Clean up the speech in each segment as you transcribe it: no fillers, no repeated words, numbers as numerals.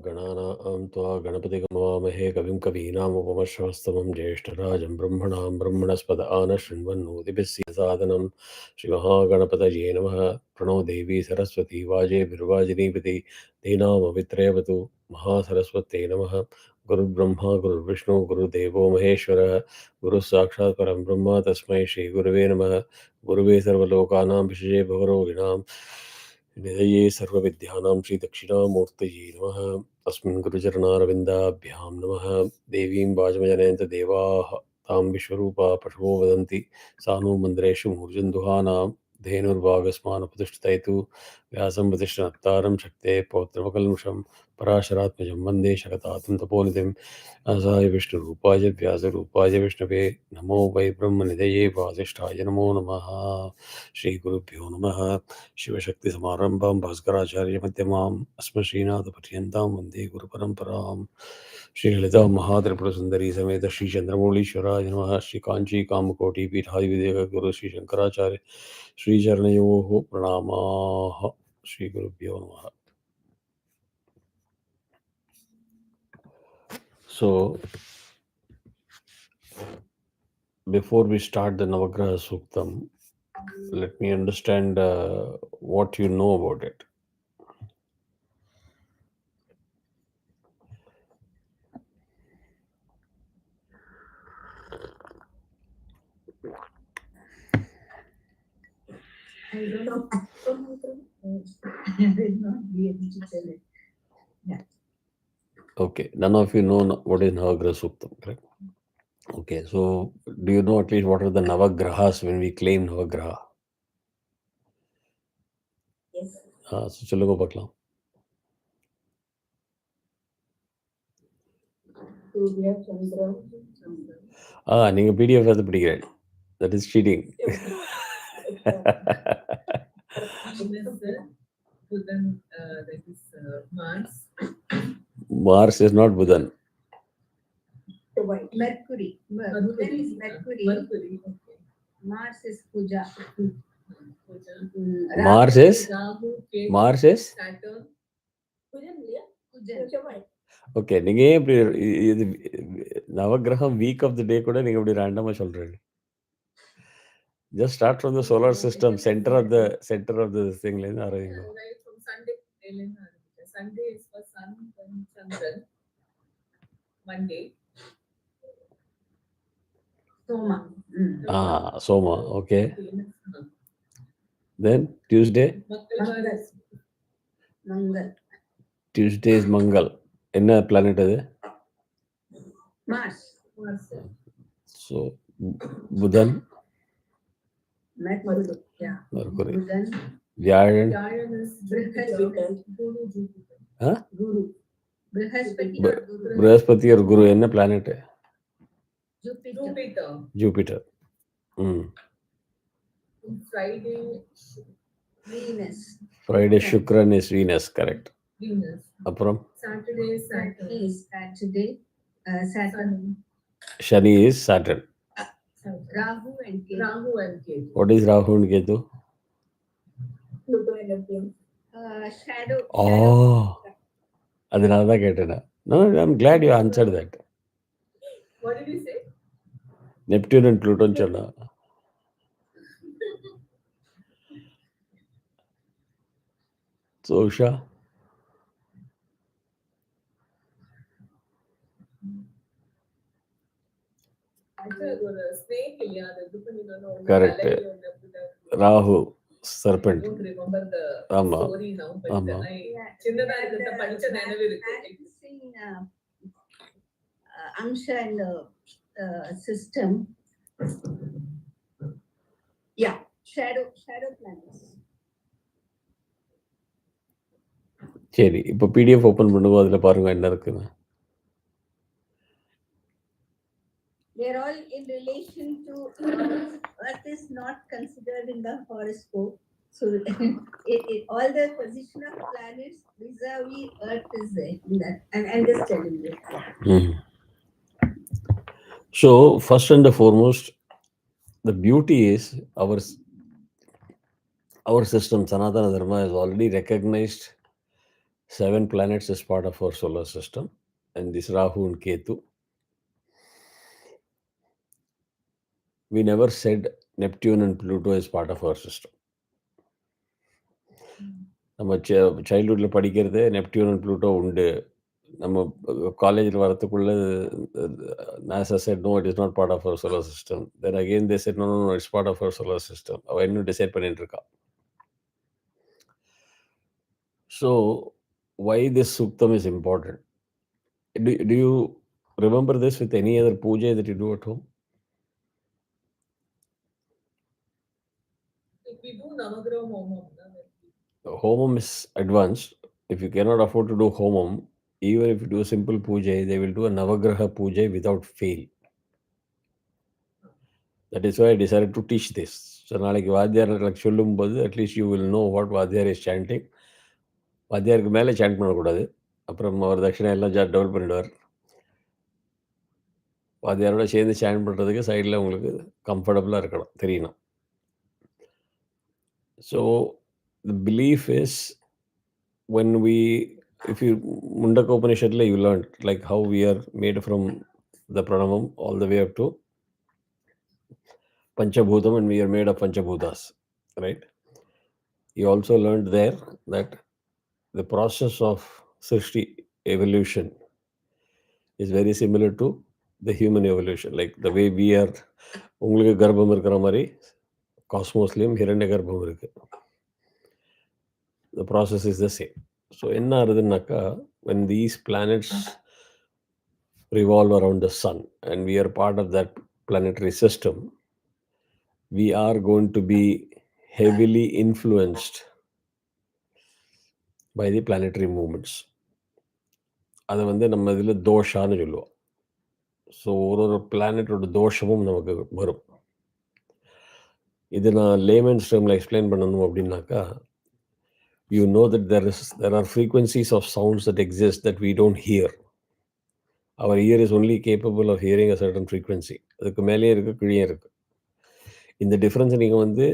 गणानां त्वा गणपतिगमवामहे कविं कवीनामुपमश्रवस्तमं ज्येष्ठराजं ब्रह्मणस्पद आनशृण्वन्नोतिभिस्सीदसादनं श्रीमहागणपतये नमः। प्रणो देवी सरस्वती वाजेभिर्वाजिनीपति दीनामवित्रयवतु महासरस्वत्यै नमः। गुरुर्ब्रह्मा गुरुर्विष्णु गुरुदेवो महेश्वरः गुरुः साक्षात् परं ब्रह्म तस्मै श्रीगुरवे नमः। गुरुवे सर्वलोकानां विषये भवरोगिणां निधये सर्वविद्यानां श्रीदक्षिणामूर्तये नमः। अस्मिन् गुरुचरणारविन्दाभ्यां नमः। देवीं वाजमजनयन्त देवाः तां विश्वरूपा पशवो वदन्ति सा नो मन्दिरेषु मूर्जन्दुहानां धेनुर्भागस्मानप्रतिष्ठितयतु व्यासं प्रतिष्ठनत्तारं शक्ते पौत्रमकल्मषं पराशरात्मजं वन्दे शकतातं तपोनिधिं व्यासाय विष्णुरूपाय व्यासरूपाय विष्णवे नमो वै ब्रह्मनिधये वासिष्ठाय नमो नमः। श्रीगुरुभ्यो नमः। शिवशक्तिसमारम्भां भास्कराचार्यमध्यमाम् अस्मश्रीनाथपर्यन्तां वन्दे गुरुपरम्पराम्। श्रीललिता महात्रिपुरसुन्दरी समेत श्रीचन्द्रमौळीश्वराय नमः। श्रीकाञ्चीकामकोटिपीठाधिविदेह गुरु श्रीशङ्कराचार्य श्रीचरणयोः प्रणामाः। श्रीगुरुभ्यो नमः. So, before we start the Navagraha Suktam, let me understand what you know about it. I don't know. I will not be able to tell it. Yeah. Okay, none of you know what is Navagraha Suktam, correct? Okay, so do you know at least what are the Navagrahas when we claim Navagraha? Yes. So chalo go paklam. Surya, Chandra. நீங்க PDF எடுத்து படிக்கிறேன். That is cheating. Buddhan, that is Mars. Mars is not Buddhan. Mercury. Buddhan is Mercury. Okay. Mars is Puja. Mars is Saturn. Puja. Okay, நீங்க ஏன் இப்படி இது நவகிரகம் week of the டே கூட நீங்க இப்படி ரேண்டமா சொல்றீங்க? Just start from the solar system, center of the thing ல இருந்து ஆரம்பிங்க. Right from Sunday. Sunday is for Sun and Chandran. Monday. Soma. Soma, okay. Then Tuesday. Mangal. Tuesday is Mangal. என்ன planet அது? Mars. So Budhan. Mercury. Yeah. Mercury. Budhan. Vyayan. Vyayan is Brihaspati. Guru. Brihaspati. Brihaspati or Guru என்ன planet? Jupiter. Friday. Venus. Friday Shukran is Venus, correct. Venus. அப்புறம் Saturday Saturn. Shani is Saturn. Rahu and Ketu. What is Rahu and Ketu? Pluto and Neptune. Shadow. அதனால தான் கேட்டேன். No, I'm glad you answered that. What did you say? Neptune and Pluto சொன்னா. So Usha. Correct. Rahu, serpent. I don't remember the story now, but practicing Amsha and system. Yeah, shadow planets. சரி, இப்போ PDF open பண்ணுங்க, அதுல பாருங்க என்ன இருக்குன்னு. They are all in relation to Earth is not considered in the horoscope. So all the position of planets vis-a-vis Earth is there in that. I'm just telling you. So first and foremost, the beauty is our system, Sanatana Dharma, has already recognized 7 planets is part of our solar system, and this Rahu and Ketu. We never said Neptune and Pluto is part of our system. நம்ம சைல்ட்ஹுட்டில் படிக்கிறது Neptune and Pluto உண்டு. நம்ம காலேஜில் வரத்துக்குள்ள NASA said no, it is not part of our solar system. Then again they said no, it's part of our solar system. அவ இன்னும் decide பண்ணிட்டு இருக்கா. So why this Suktam is important? Do you remember this with any other puja that you do at home? If we do Navagraha Homam, Homam is advanced. If you cannot afford to do Homam, even if you do a simple puja, they will do a Navagraha puja without fail. That is why I decided to teach this. So நாளைக்கு வாத்தியார் சொல்லும்போது at least you will know what வாத்தியார் is sanding. வாத்தியாருக்கு மேலே sand பண்ணக்கூடாது. அப்புறம் அவர் தட்சிணை எல்லாம் develop பண்ணிடுவார். வாத்தியாரோட சேர்ந்து சாண்ட் பண்ணுறதுக்கு சைடில் உங்களுக்கு கம்ஃபர்டபுளாக இருக்கணும், தெரியணும். So the belief is when if you Mundaka Upanishadla, you learned like how we are made from the pranamam all the way up to Panchabhutam, and we are made of Panchabhutas, right? You also learned there that the process of Srishti evolution is very similar to the human evolution. Like the way we are, உங்களுக்கு கர்ப்பம் இருக்கிற மாதிரி காஸ்மோஸ்லேயும் ஹிரண்ய கர்ப்பம் இருக்கு. The process is the same. So என்ன ஆகுதுன்னாக்கா, when these planets revolve around the sun and we are part of that planetary system, we are going to be heavily influenced by the planetary movements. அதை நம்ம இதில் தோஷான்னு சொல்லுவோம். So ஒரு பிளானட்டோட தோஷமும் நமக்கு வரும். இது நான் லேமன்ஸ் டேர்மில் எக்ஸ்பிளைன் பண்ணணும் அப்படின்னாக்கா, you know that there are frequencies of sounds that exist that we don't hear. Our ear is only capable of hearing a certain frequency. அதுக்கு மேலேயே இருக்கு, கீழே இருக்கு. இந்த டிஃப்ரென்ஸை நீங்கள்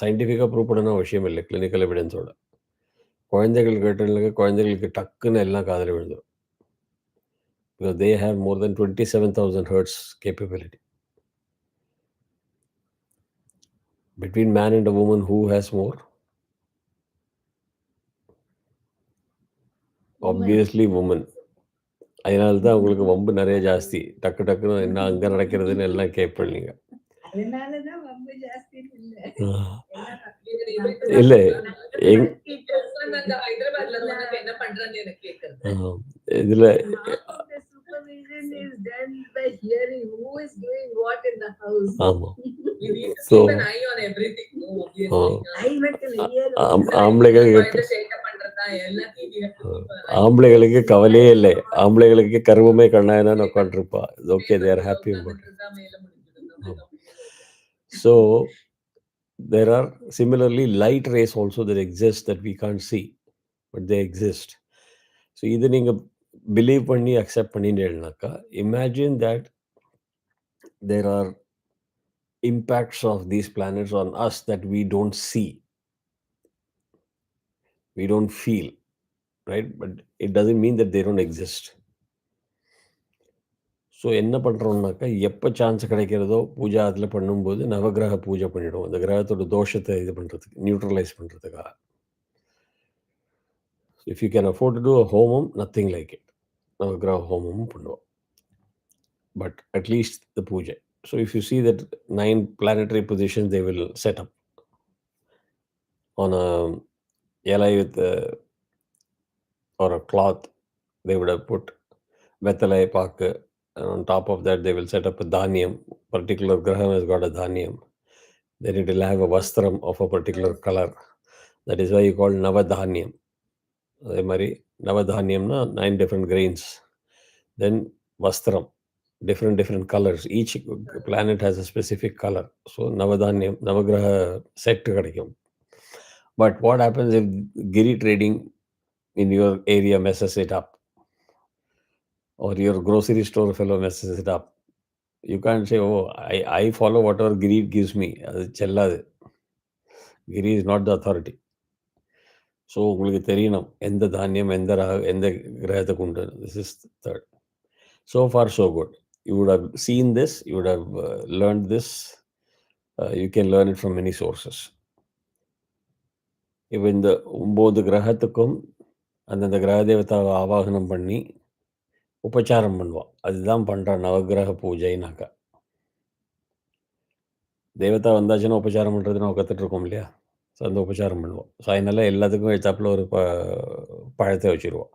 சயின்டிஃபிக்காக ப்ரூவ் பண்ணணும் அவசியம் இல்லை. கிளினிக்கல் எவிடன்ஸோட குழந்தைகள் கேட்டதுக்கு குழந்தைகளுக்கு டக்குன்னு எல்லாம் காதில் விழுந்துடும். Because they have more than 27,000 hertz capability. Between man and a woman, who has more? Obviously woman. அதனால தான் உங்களுக்கு வம்பு நிறைய ஜாஸ்தி. டக்கு டக்குன்னு என்ன அங்கே நடக்கிறதுன்னு எல்லாம் கேட்பீங்க. இல்லை இதில் ஆம்பளைகளுக்கு கவலையே இல்லை. ஆம்பளைகளுக்கு கருவமே கண்ணாயனான்னு உட்காந்துருப்பா. Okay, they are happy about it. So there are similarly light rays also that exist that we can't see, but they exist. So இது நீங்க பிலீவ் பண்ணி accept பண்ணிட்டேன்னாக்கா, imagine that there are impacts of these planets on us that we don't see, we don't feel, right? But it doesn't mean that they don't exist. So என்ன பண்ணுறோம்னாக்கா, எப்போ chance கிடைக்கிறதோ பூஜா அதில் பண்ணும்போது நவகிரக பூஜை பண்ணிவிடுவோம். அந்த கிரகத்தோட தோஷத்தை இது பண்ணுறதுக்கு, நியூட்ரலைஸ் பண்ணுறதுக்காக. If you can afford to do a homam, nothing like it. நவகிரக ஹோமமும் பண்ணுவோம். பட் அட்லீஸ்ட் த பூஜை. So if you see that 9 planetary positions they will set up on a yellow with or a cloth. They would have put வெத்தலை பாக்கு, and on top of that they will set up a dhanyam. Particular graham has got a dhanyam. Then it will have a vastram of a particular color. That is why you call navadhanyam. அதே மாதிரி நவதானியம்னா 9 different grains. Then vastram, different colors. Each planet has a specific color. So navadhanyam, navagraha set கிடைக்கும். But what happens if giri trading in your area messes it up, or your grocery store fellow messes it up? You can't say, oh, I follow whatever giri gives me. அது செல்லாது. Giri is not the authority. So உங்களுக்கு தெரியணும் எந்த தானியம் எந்த எந்த கிரகத்துக்கு உண்டு. This is third. So far so good. You would have seen this, you would have learned this. You can learn it from many sources. இப்போ இந்த 9 கிரகத்துக்கும் அந்தந்த கிரக தேவதாவை ஆவாகனம் பண்ணி உபச்சாரம் பண்ணுவான். அதுதான் பண்ணுற நவகிரக பூஜைனாக்கா. தேவதா வந்தாச்சுன்னா உபச்சாரம் பண்ணுறது நம்ம கற்றுட்ருக்கோம் இல்லையா? ஸோ அந்த உபச்சாரம் பண்ணுவோம். ஸோ அதனால எல்லாத்துக்கும் எழுத்தாப்பில் ஒரு பழத்தை வச்சுருவோம்.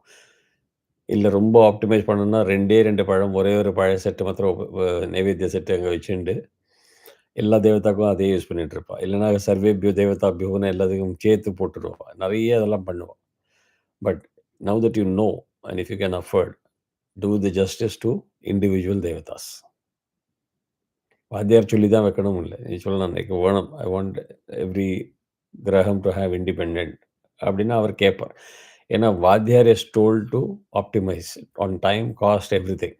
இல்லை ரொம்ப ஆப்டிமைஸ் பண்ணணும்னா 2 பழம், ஒரே ஒரு பழ செட்டு மாத்திரம் நைவேத்திய செட்டு அங்கே வச்சுண்டு எல்லா தேவதாக்கும் அதே யூஸ் பண்ணிட்டு இருப்பா. இல்லைன்னா சர்வேபியோ தேவதாபியோன்னு எல்லாத்துக்கும் சேர்த்து போட்டுருவா. நிறைய அதெல்லாம் பண்ணுவாள். But now that you know and if you can afford, to the justice to individual devatas. வாத்தியார் சொல்லி தான் வைக்கணும் இல்லை, நீ சொல்லலாம் எனக்கு வேணும், I want every graham to have independent அப்படின்னா அவர் கேட்பார். ஏன்னா vadhyar is told to optimize on time, cost, everything.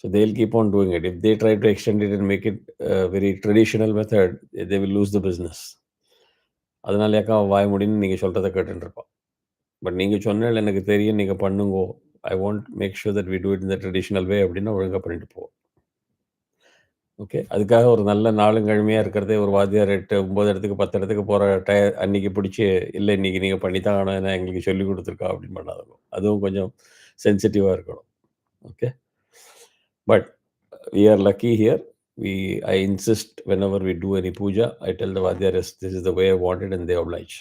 So they'll keep on doing it. If they try to extend it and make it a very traditional method, they will lose the business. அதனாலேயாக்கா வாய முடின்னு நீங்கள் சொல்கிறத கேட்டுருப்பான். But நீங்கள் சொன்னால் எனக்கு தெரியும், நீங்கள் பண்ணுங்கோ, I want make sure that we do it இந்த ட்ரெடிஷ்னல் வே அப்படின்னா ஒழுங்காக பண்ணிட்டு போவோம். ஓகே, அதுக்காக ஒரு நல்ல நாளுங்கிழமையாக இருக்கிறதே ஒரு வாத்தியார் 8, 9 இடத்துக்கு 10 இடத்துக்கு போகிற அன்றைக்கி பிடிச்சி இல்லை இன்றைக்கி நீங்கள் பண்ணித்தான் ஆகணும், ஏன்னா எங்களுக்கு சொல்லி கொடுத்துருக்கா அப்படின்னு பண்ணாதோம். அதுவும் கொஞ்சம் சென்சிட்டிவாக இருக்கணும். Okay, but we are lucky here. I insist whenever we do any puja, I tell the Vadyaras, this is the way I want it, and they oblige.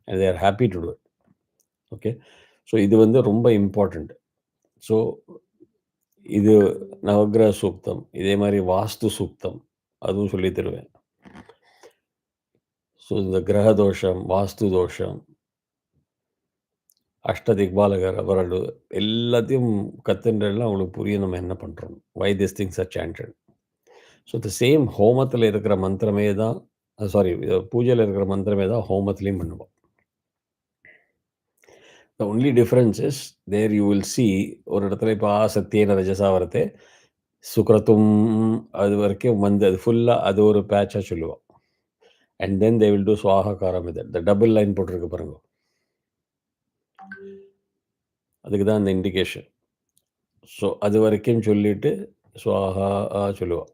And they are happy to do it. Okay. So, இது வந்து ரொம்ப important. So இது நவகிரக சூக்தம், இதே மாதிரி வாஸ்து சூக்தம் அதுவும் சொல்லி தருவேன். ஸோ இந்த கிரக தோஷம், வாஸ்து தோஷம், அஷ்டதிக்பாலகர் அவரோட எல்லாத்தையும் கத்துன்றதுலாம் அவங்களுக்கு புரியும் நம்ம என்ன பண்ணுறோம். Why this things are chanted. So the same ஹோமத்தில் இருக்கிற மந்திரமே தான், சாரி பூஜையில் இருக்கிற மந்திரமே தான் ஹோமத்துலேயும் பண்ணுவோம். The only difference is there you will see ஒரு இடத்துல இப்போ சத்தியன ரஜசா வரத்தே சுக்ரத்தும் அது வரைக்கும் வந்து அது ஃபுல்லாக அது ஒரு பேட்சாக சொல்லுவோம். And then they will do swahakaram method. The double line போட்டிருக்கு பாருங்க, அதுக்கு தான் அந்த இண்டிகேஷன். ஸோ அது வரைக்கும் சொல்லிட்டு சுவாகா சொல்லுவாள்.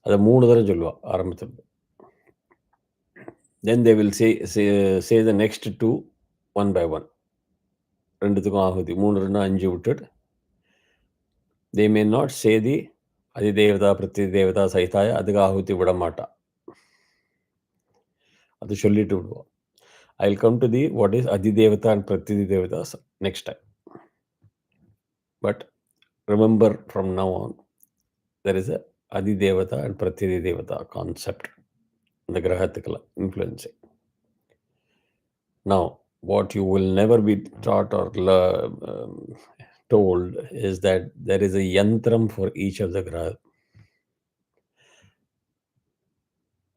அதை 3 தடவை சொல்லுவாள் ஆரம்பத்தில். Then they will say the next 2 one by one. ரெண்டுத்துக்கும் ஆகுதி 3 2 5 விட்டுட்டு they may not say the அதிதேவதா பிரதி தேவதா சைதாய, அதுக்கு ஆகுதி விட மாட்டா, அது சொல்லிட்டு விடுவோம். I will come to the what is adhidevata and prati devata next time. But remember from now on there is a adhidevata and prati devata concept இந்த கிரகத்துக்கெல்லாம் influencing. Now, what you will never be taught or told is that there is a yantram for each of the graha.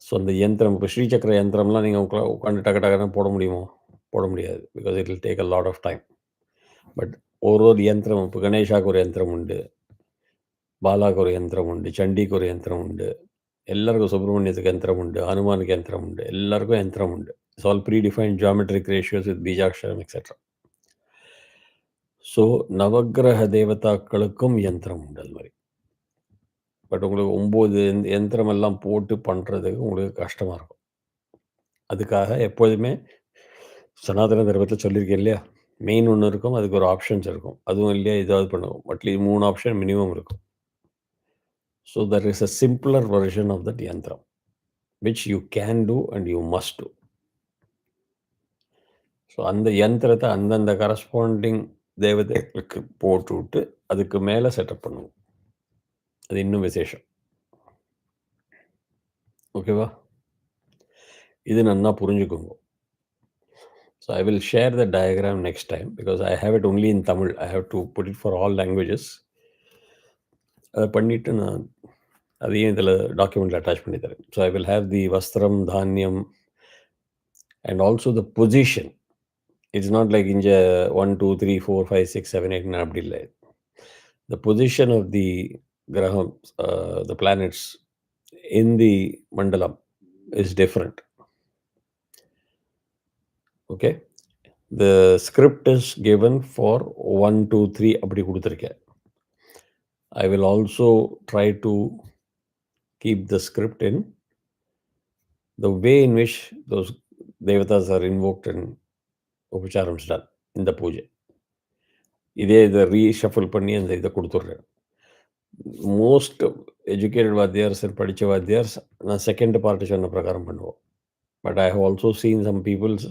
So அந்த யந்திரம், இப்போ ஸ்ரீசக்கர யந்திரம்லாம் நீங்கள் உட்காந்து டக்கு டக்குன்னு போட முடியுமோ? போட முடியாது. Because it will take a lot of time. But ஒரு யந்திரம், இப்போ கணேஷாவுக்கு ஒரு யந்திரம் உண்டு, பாலாவுக்கு ஒரு யந்திரம் உண்டு, சண்டிக்கு ஒரு யந்திரம் உண்டு, எல்லாருக்கும் சுப்பிரமணியத்துக்கு யந்திரம் உண்டு, ஹனுமானுக்கு யந்திரம் உண்டு, எல்லாருக்கும் யந்திரம் உண்டு. It's all predefined geometric ratios with beejaksharam etcetera. So நவகிரக தேவதாக்களுக்கும் யந்திரம் உண்டு அது மாதிரி. பட் உங்களுக்கு 9 யந்திரமெல்லாம் போட்டு பண்ணுறதுக்கு உங்களுக்கு கஷ்டமாக இருக்கும். அதுக்காக எப்போதுமே சனாதன தர்மத்தில் சொல்லியிருக்கேன் இல்லையா, மெயின் ஒன்று இருக்கும், அதுக்கு ஒரு ஆப்ஷன்ஸ் இருக்கும். அதுவும் இல்லையா ஏதாவது பண்ணுவோம், அட்லீஸ்ட் 3 ஆப்ஷன் மினிமம் இருக்கும். So that is a simpler version of that yantram which you can do and you must do. So அந்த யந்திரத்தை அந்தந்த கரஸ்பாண்டிங் தேவதைகளுக்கு போட்டு விட்டு அதுக்கு மேலே செட்டப் பண்ணுவோம். அது இன்னும் விசேஷம். ஓகேவா? இது நல்லா புரிஞ்சுக்கோங்க. So I will share the diagram next time because I have it only in Tamil. I have to put it for all languages. அதை பண்ணிவிட்டு நான் அதையும் இதில் டாக்குமெண்ட்டில் அட்டாச் பண்ணி தரேன். So I will have the வஸ்திரம், தானியம் and also the position. It's not like இங்கே 1 2 3 4 5 6 7 8 அப்படி இல்லை. த பொசிஷன் ஆஃப் தி கிரகம், த பிளானட்ஸ் இன் தி மண்டலம் is different. Okay. The script is given for 1, 2, 3 அப்படி கொடுத்துருக்கேன். I will also try to keep the script in the way in which those devatas are invoked and upacharam's done in the puja. இதை ரீஷஃபில் பண்ணி அந்த இதை கொடுத்துட்றேன். Most educated வாத்தியார்ஸ் படித்த வாத்தியார்ஸ் நான் second party சொன்ன பிரகாரம் பண்ணுவோம். But I have also seen some peoples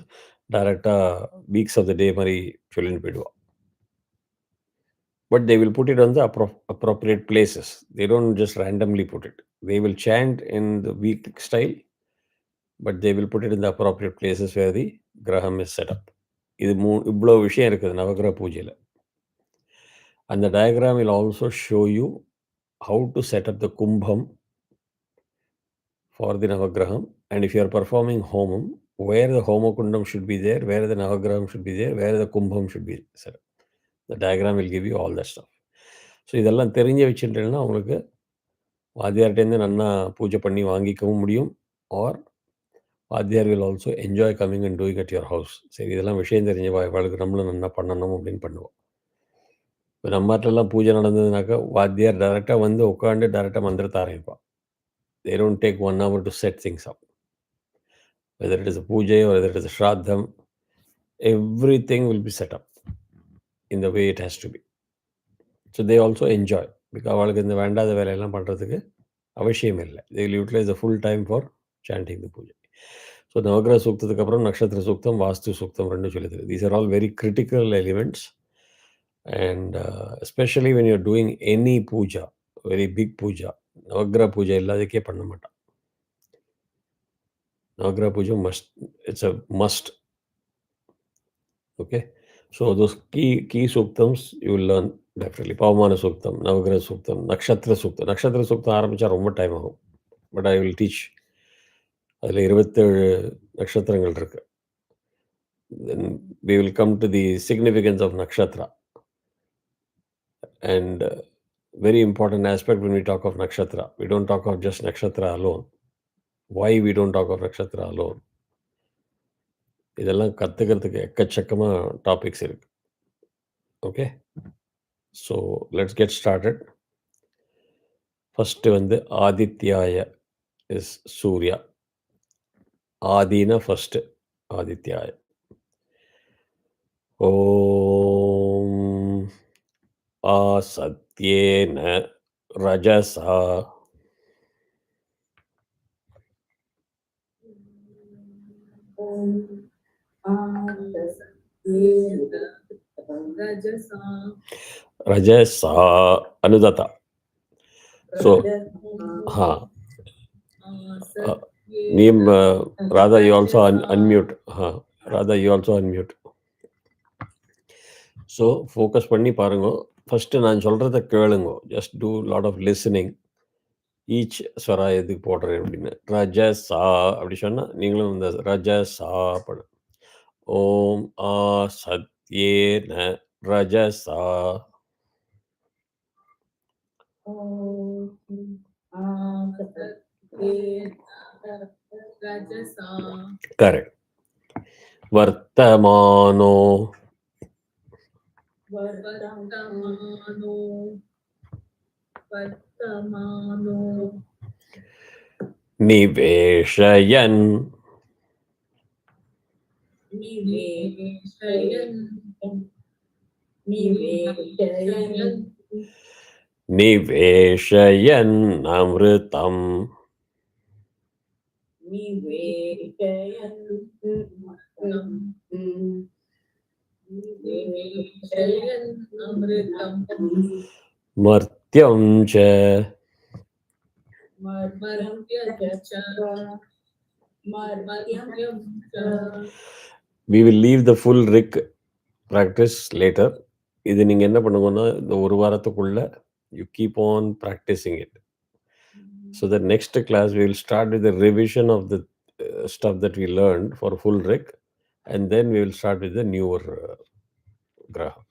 டைரெக்டாக வீக்ஸ் ஆஃப் த டே மாதிரி சொல்லிட்டு போயிடுவோம். But they will put it on the appropriate places. They don't just randomly put it. They will chant in the week style, but they will put it in the appropriate places where the graham is set up. இது இவ்வளோ விஷயம் இருக்குது நவகிரக பூஜையில். And the diagram will also show you how to set up the kumbham for the navagraham. And if you are performing homam, where the homakundam should be there, where the navagraham should be there, where the kumbham should be set up. The diagram will give you all that stuff. So இதெல்லாம் தெரிஞ்சு வச்சுட்டேன்னா உங்களுக்கு வாத்தியார்ட்டேருந்து நல்லா பூஜை பண்ணி வாங்கிக்கவும் முடியும். R வாத்தியார் will also enjoy coming and doing at your house. சரி இதெல்லாம் விஷயம் தெரிஞ்ச வாழ்க்கை நம்மளும் நல்லா பண்ணணும் அப்படின்னு பண்ணுவோம். இப்போ நம்மகிட்டலாம் பூஜை நடந்ததுனாக்கா வாத்தியார் டைரெக்டாக வந்து உட்காந்து டைரெக்டாக மந்திரத்தை ஆரம்பிப்பான். They don't take 1 hour to set things up. Whether it is a puja or whether it is a shraddham, everything will be set up in the way it has to be. So they also enjoy. Because அவளுக்கு இந்த வேண்டாத வேலையெல்லாம் பண்ணுறதுக்கு அவசியம் இல்லை. They will utilize the full time for chanting the puja. So நவகிரக சூக்தத்துக்கு அப்புறம் நக்ஷத்திர சூக்தம், வாஸ்து சூக்தம் ரெண்டும் சொல்லித்தரு. These are all very critical elements. And especially when you're doing any puja, very big puja, நவகிரக பூஜை இல்லாதக்கே பண்ண மாட்டான். Navagraha puja must, it's a must. Okay. So those key suktams you will learn definitely. Pavamana suktam, Navagraha suktam, Nakshatra suktam. Nakshatra suktam ஆரம்பிச்சா ரொம்ப time ஆகும். But I will teach. அதில் 27 நட்சத்திரங்கள் இருக்கு. Then we will come to the significance of nakshatra. And very important aspect when we talk of nakshatra. We don't talk of just nakshatra alone. Why we don't talk of nakshatra alone? இதெல்லாம் கற்றுக்கிறதுக்கு எக்கச்சக்கமாக topics இருக்கு. Okay. So let's get started. First வந்து ஆதித்யாய is Surya. ஆதினா first ஆதித்யாய. ஓம் ஆசத்யேன ரஜசா रजसा अनुदता. So name Radha, you also unmute. Radha, you also unmute. So focus பண்ணி பாருங்க. ஃபர்ஸ்ட் நான் சொல்றத கேளுங்க. Just do lot of listening. Each ஸ்வரா எதுக்கு போடுறேன் அப்படின்னு. ரஜசா அப்படி சொன்னா நீங்களும் இந்த ரஜசா படு. ஓம் ஆ சத்யேன ரஜசா. Correct. Vartamano. Niveshayan. Niveshayan amritam. Martyam cha. We will leave the full Rik practice later. இது நீங்க என்ன பண்ணுங்கன்னா இந்த ஒரு வாரத்துக்குள்ள you keep on practicing it. So the next class we will start with the revision of the stuff that we learned for full Rik, and then we will start with the newer Graha.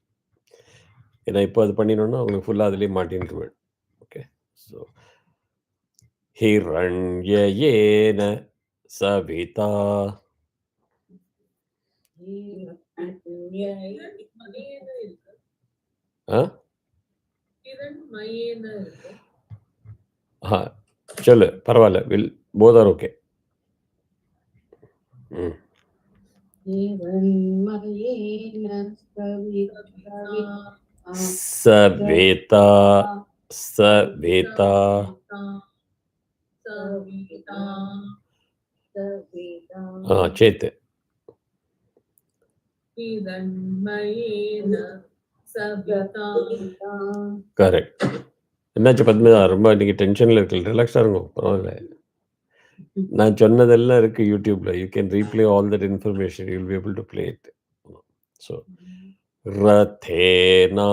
ஏன்னா இப்போ அது பண்ணினோம்னா உங்களுக்கு ஃபுல்லாக அதுலேயே மாட்டின்ட்டுவேன். Okay. So ஹிரண்யேன சவிதா மயேன இருக்கு. ஆ கிரண் மயேன இருக்கு. சொல்லு, பரவாயில்ல. Well both are okay. சவேதா சவேதா சேத்து கிரண்மயேன சவிதா. கரெக்ட். என்னாச்சு பத்மிதா, ரொம்ப இன்னைக்கு டென்ஷன்ல இருக்கு. ரிலாக்ஸா இருங்க, பரவாயில்ல. நான் சொன்னதெல்லாம் இருக்கு யூடியூப்ல. You can replay all that information. You will be able to play it. So ரதேனா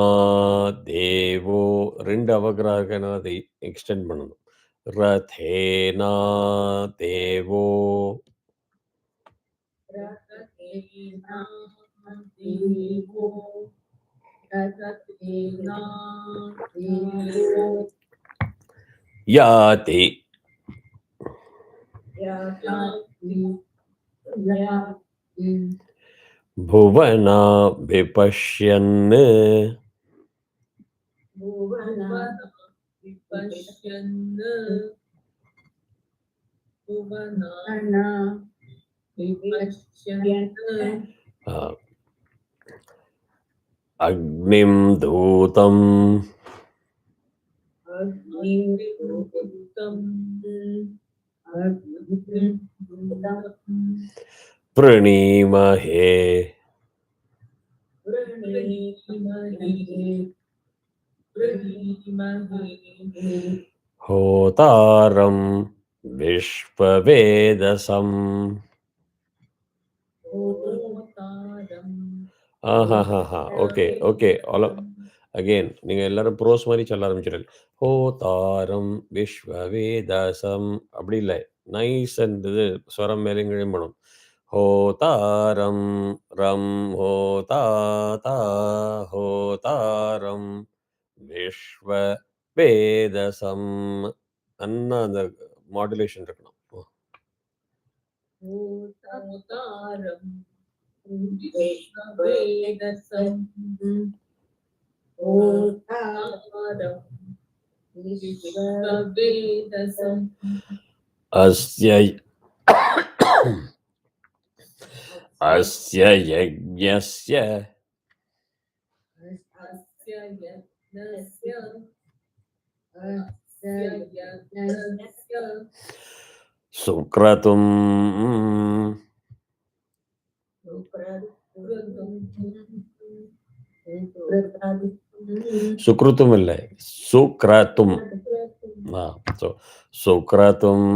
தேவோ 2 அவகிராக அதை எக்ஸ்டெண்ட் பண்ணணும். ரதேனா தேவோ ரதேனா தேவோ ரதேனா தேவோ யாதி புவனா விபஷ்யன் விபஷ்யன் புவனா விபஷ்யன் அக்னிம் தூதம் பிரணீமஹே ஹோதாரம் விஸ்வவேதசம். Okay okay. அகெயின் நீங்கள் எல்லாரும் ப்ரோஸ் மாதிரி சொல்ல ஆரம்பிச்சிடல். ஹோதாரம் விஸ்வவேதசம் அப்படி இல்லை, நைஸ் அண்ட் இது ஸ்வரம் மேலேயும் பண்ணும். ஹோதாரம் ரம் ஹோதாதா ஹோதாரம் விஸ்வ வேதசம். அண்ணா அந்த மாடுலேஷன் இருக்கணும். ஹோதாரம் விஸ்வவேதசம் ஹோதாரம் விஸ்வவேதசம் அஸ்ய அஸ்ய யஜ்ஞஸ்ய அஸ்ய யஜ்ஞஸ்ய அஸ்ய யஜ்ஞஸ்ய சுக்ரதும் சுக்ருத்தும் இல்லை, சுக்ரதும். சுக்ரதும்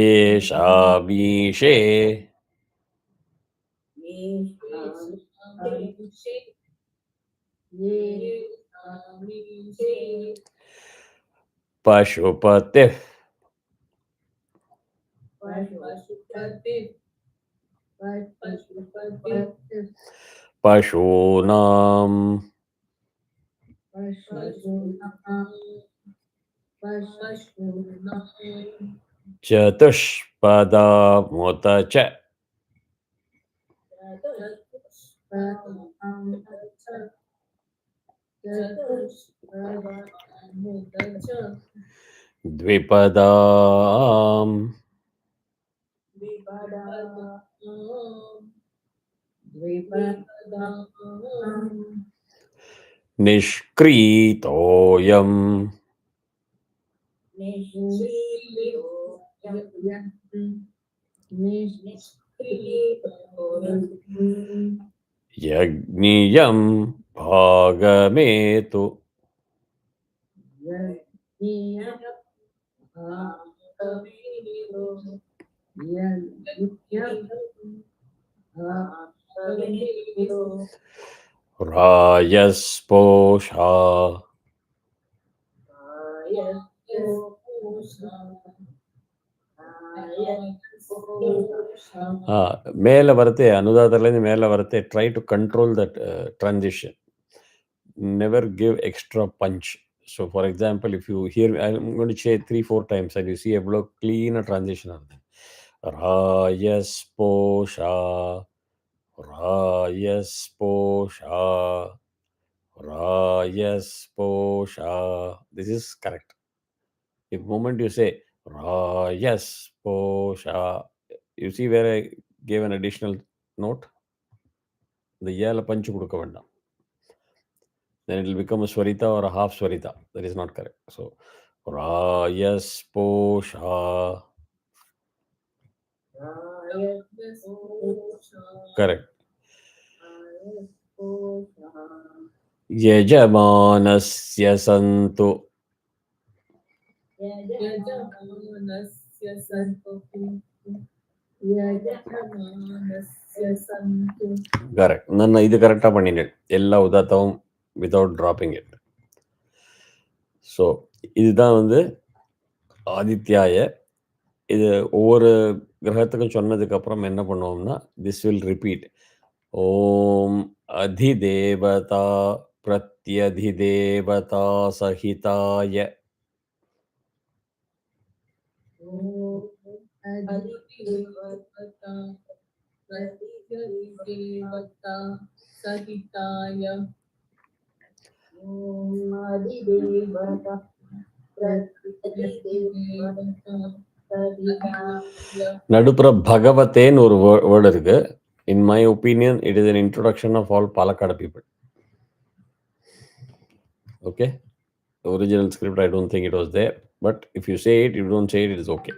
ஏஷாமீஷே பசுபதி பசூனாம் சதுஷ்பதாமுத ச த்விபதாம் நிஷ்க்ரீதோயம் யக்ஞியம் பாகமேது. ராயஸ்போஷா மேலே வரத்தே, அனுதாதத்துலேருந்து மேலே வரத்தே, try to control that transition. Never give extra punch. So for example, if you hear, I'm going to say 3-4 times and you see a blow clean transition of them. Rayasposha, Rayasposha, Rayasposha. This is correct. If moment you say Rayasposha, you see where I gave an additional note? The yala panchu kudukka vendam. Then it will become a swarita or a half swarita. That is not correct. So Rayasposha. Correct. Yajamanasya santu. Yajamanasya santu. Yajamanasya santu. Correct. நான் இது கரெக்டாக பண்ணினேன். எல்லா உதாத்தமும் without dropping it. So இதுதான் வந்து ஆதித்யாய. இது ஒவ்வொரு கிரகத்துக்கும் சொன்னதுக்கப்புறம் என்ன பண்ணுவோம்னா, திஸ் வில் ரிப்பீட். ஓம் அதிதேவதா பிரத்யதிதேவதா சகிதாய. அதிதேவதா பிரத்யதிதேவதா சகிதாய. அதிதேவதா பிரத்யதிதேவதா சகிதாய. நடுப்புற பகவத்தேன்னு ஒரு வேர்டு இருக்கு. In my opinion, it is an introduction of all Palakkad people. Okay? The original script, I don't think it was there. But if you say it, you don't say it, it is okay.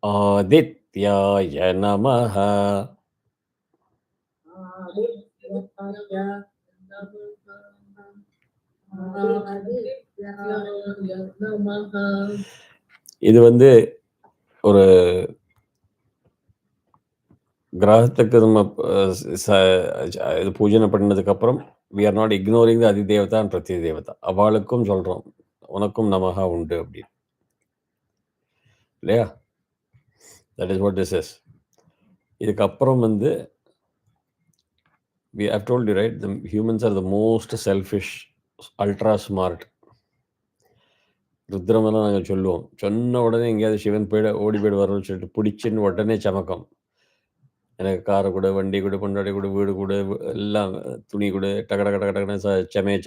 Adityaya namaha. Adityaya namaha. இது வந்து ஒரு கிரகத்துக்கு நம்ம இது பூஜனை பண்ணதுக்கப்புறம் we are not ignoring the அதிதேவதா and பிரத்ய தேவதா. அவளுக்கும் சொல்கிறோம் உனக்கும் நமகா உண்டு அப்படின்னு இல்லையா? That is what this is. இதுக்கப்புறம் வந்து we have told you, right, the humans are the most selfish, ultra smart. ருத்ரமெல்லாம் நாங்கள் சொல்லுவோம். சொன்ன உடனே எங்கேயாவது சிவன் ஓடி போயிடுவார்னு சொல்லிட்டு பிடிச்சின்னு உடனே சமக்கம். எனக்கு காரை கூட, வண்டி கூட, பொண்டாடி கூட, வீடு கூட, எல்லாம் துணி கூட, டக டக டக டக்குன்னு செமையை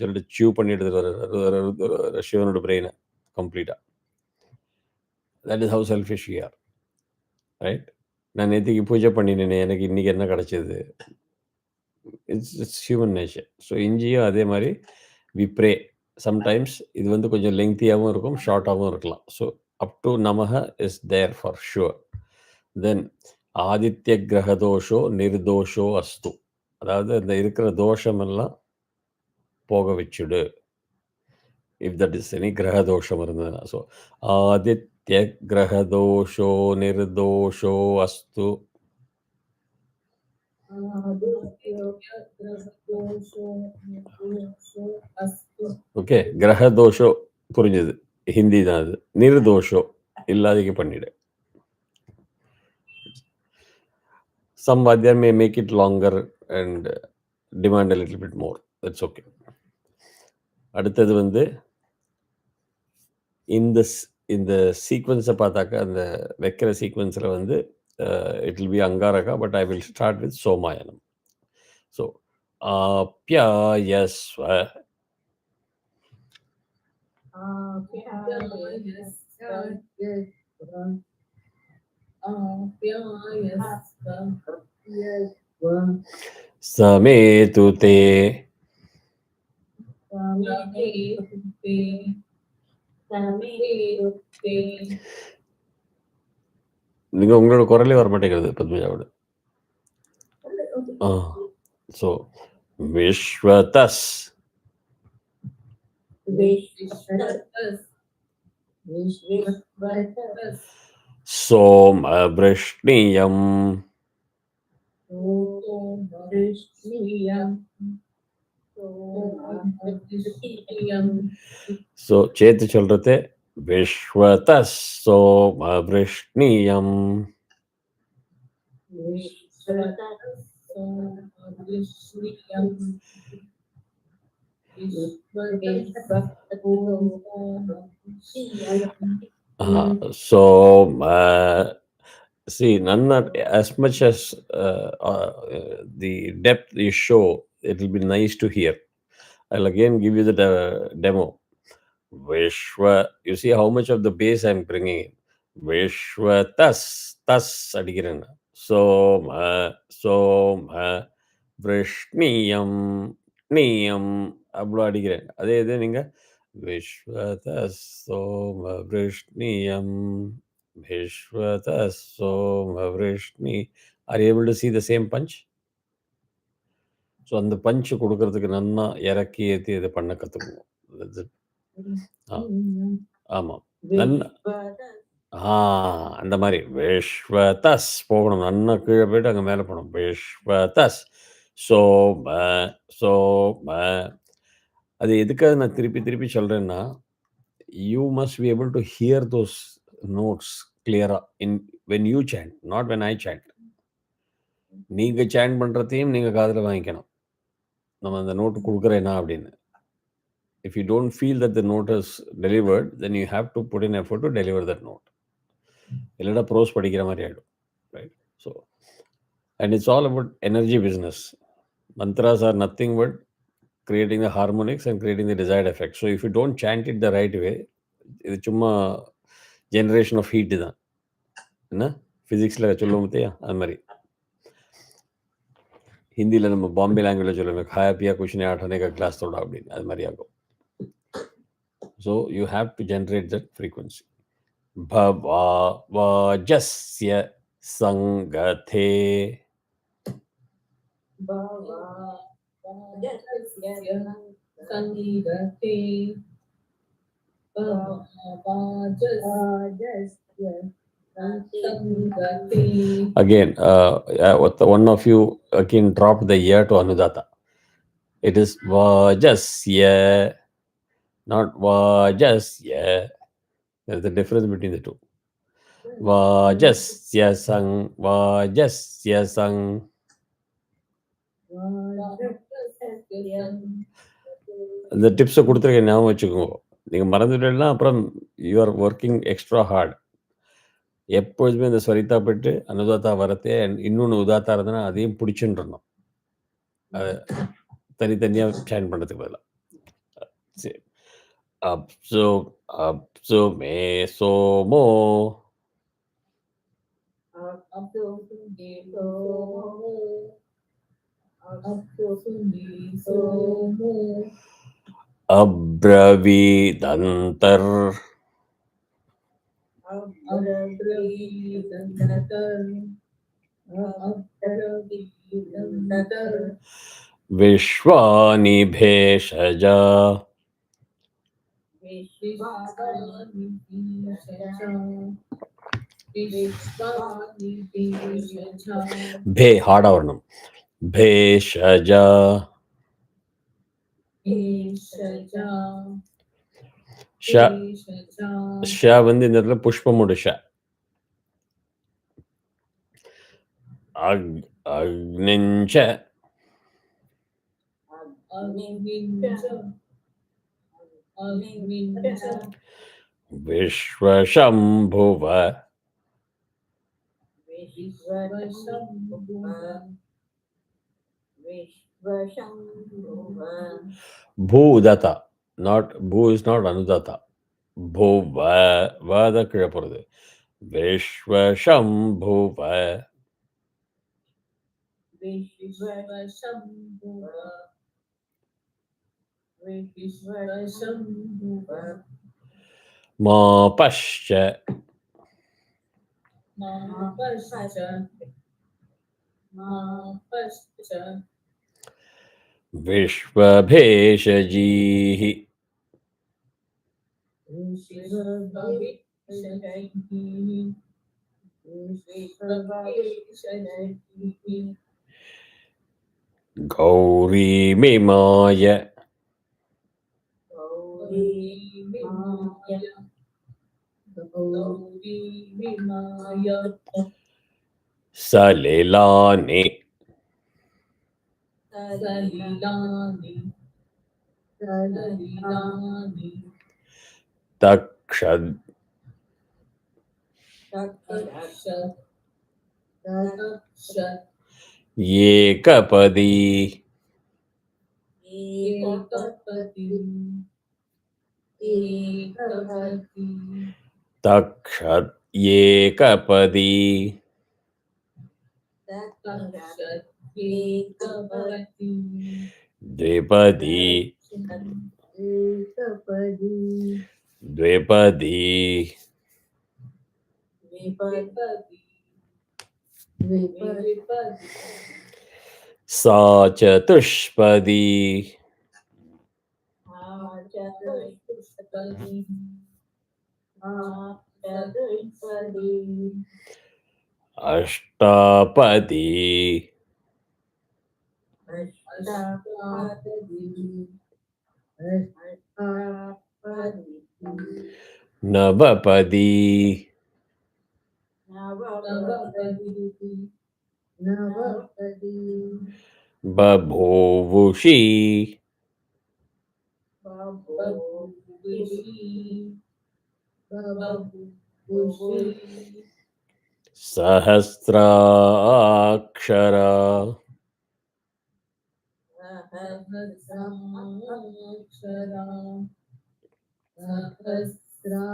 சொல்லிட்டு சியூ பண்ணி எடுத்துட்டு சிவனோட பிரெயினை கம்ப்ளீட்டாக. That is how selfish you are, right? நான் நேற்றுக்கு பூஜை பண்ணினேனே, எனக்கு இன்றைக்கி என்ன கிடச்சிது? It's human nature. ஸோ இங்கேயும் அதே மாதிரி வி ப்ரே. சம்டைம்ஸ் இது வந்து கொஞ்சம் லெங்க்தியாகவும் இருக்கும், ஷார்ட்டாகவும் இருக்கலாம். ஸோ அப் டு நமஹ இஸ் தேர் ஃபார் ஷுவர். தென் ஆதித்ய கிரகதோஷோ நிர்தோஷோ அஸ்து. அதாவது இந்த இருக்கிற தோஷமெல்லாம் போக வச்சுடு. இஃப் தட் இஸ் எனி கிரகதோஷம் இருந்ததுன்னா. ஸோ ஆதித்ய கிரகதோஷோ நிர்தோஷோ அஸ்து. ஓகே, கிரகதோஷோ புரிஞ்சது, ஹிந்தி தான் அது. நிர்தோஷோ இல்லாதீங்க பண்ணிடு. Some Vadyar may make it longer and demand a little bit more. That's okay. அடுத்தது வந்து இந்த சீக்வன்ஸை பார்த்தாக்கா, அந்த வைக்கிற சீக்வன்ஸில் வந்து it will be Angaraka, but I will start with சோமாயனம். ஸோ ஆப்யாயஸ்வ. சமேது தே. நீங்க உங்களோட குரலே வர மாட்டேங்கிறது பத்மஜாவோட. ஸோ விஸ்வதஸ். சோமவ்ருஷ்ணியம். ஸோ சேர்த்து சொல்றது விஸ்வதஸ் சோமவ்ருஷ்ணியம். So, see, none as much as the depth you show, it will be nice to hear. I'll again give you the demo. Vishwa, you see how much of the bass I'm bringing in. Vishwa tas adikiren. So, Vrishniyam, Niyam, ablo adikiren. Adhe ninga Vishwatas Soma Vrishniyam, Vishwatas Soma Vrishni. Are you able to see the same punch? So அந்த பஞ்சு கொடுக்கறதுக்கு நன்னா இறக்கி ஏற்றி இதை பண்ண கற்றுக்கணும். ஆமாம், அந்த மாதிரி விஸ்வதஸ் போகணும், நன்னா கீழே போயிட்டு அங்கே மேலே போகணும். விஸ்வதஸ் சோம சோம. அது எதுக்காக நான் திருப்பி திருப்பி சொல்கிறேன்னா, you must be able to hear those notes கிளியராக in when you chant, not when I chant. நீங்கள் சேண்ட் பண்ணுறதையும் நீங்கள் காதில் வாங்கிக்கணும். நம்ம அந்த நோட்டு கொடுக்குறேன்னா அப்படின்னு. If you don't feel that the note is delivered, then you have to put in effort to deliver that note. இல்லைனா ப்ரோஸ் படிக்கிற மாதிரி ஆகிடும், right? So and it's all about energy business. Mantras are nothing but creating the harmonics and creating the desired effect. So if you don't chant it the right way, இது சும்மா generation of heat தான். என்ன ஃபிசிக்ஸில் சொல்லுவோம் பார்த்தியா, அது மாதிரி. ஹிந்தியில் நம்ம பாம்பே லாங்குவேஜில் சொல்லுவோம், खाया पिया कुछ नहीं आठाने का क्लास थोड़ा அப்படின்னு, அது மாதிரி ஆகும். So you have to generate that frequency. Bhava vajasya sangathe. Bhava vajasya sangathe. Bhava vajasya sangathe. Again, one of you again drop the ear to Anudata. It is vajasya, not vajasya. There's a difference between the two. Vajasya sang, vajasya sang. அந்த டிப்ஸை கொடுத்துருக்க ஞாபகம் வச்சுக்கோங்க. நீங்கள் மறந்துட்டேன்னா அப்புறம் you are working extra hard. எப்பொழுதுமே இந்த ஸ்வரிதா போயிட்டு அனுதாத்தா வரத்தே இன்னொன்று உதாத்தா இருந்ததுன்னா அதையும் பிடிச்சுன்றணும். அதை தனித்தனியாக சேன் பண்ணுறதுக்கு பதிலாக. சரி. அப்சோ மே சோமோ. அப்ரவீதந்தர். விஸ்வானி பேஷஜா. பே ஹார்டா வரணும். பேஷஜா. ஷ வந்து இந்த இடத்துல புஷ்பமோட ஷ. அக்னிஞ்ச. விஸ்வசம்புவ. பூததா, நாட் பூ இஸ் நாட் அனுதாத்தா. பூவ வத கீழே போகிறது. விஸ்வசம்புவ. மா பஷ்ச. விஸ்வபேஷஜீஹி. Gowri மிமாய. சலிலானி. Tadinani. Takshad. Takshat. Takshat. Ekapadi. Ekapati. Ekapati. Takshad. Ekapadi. Takshat. Ekapati. Dvipadi. Ekapadi. Dvipadi. Vipati. Vipadi. Vipati. Sa chatushpadi. Chatushpati. Chatushpadi. Ashtapadi. Ashtapadi. Ashtapadi. Navapadi. Navapadi. Navapadi. Babhuvushi. Babushi. Babushi. Sahasrakshara. Sahasrakshara. Sahasrakshara.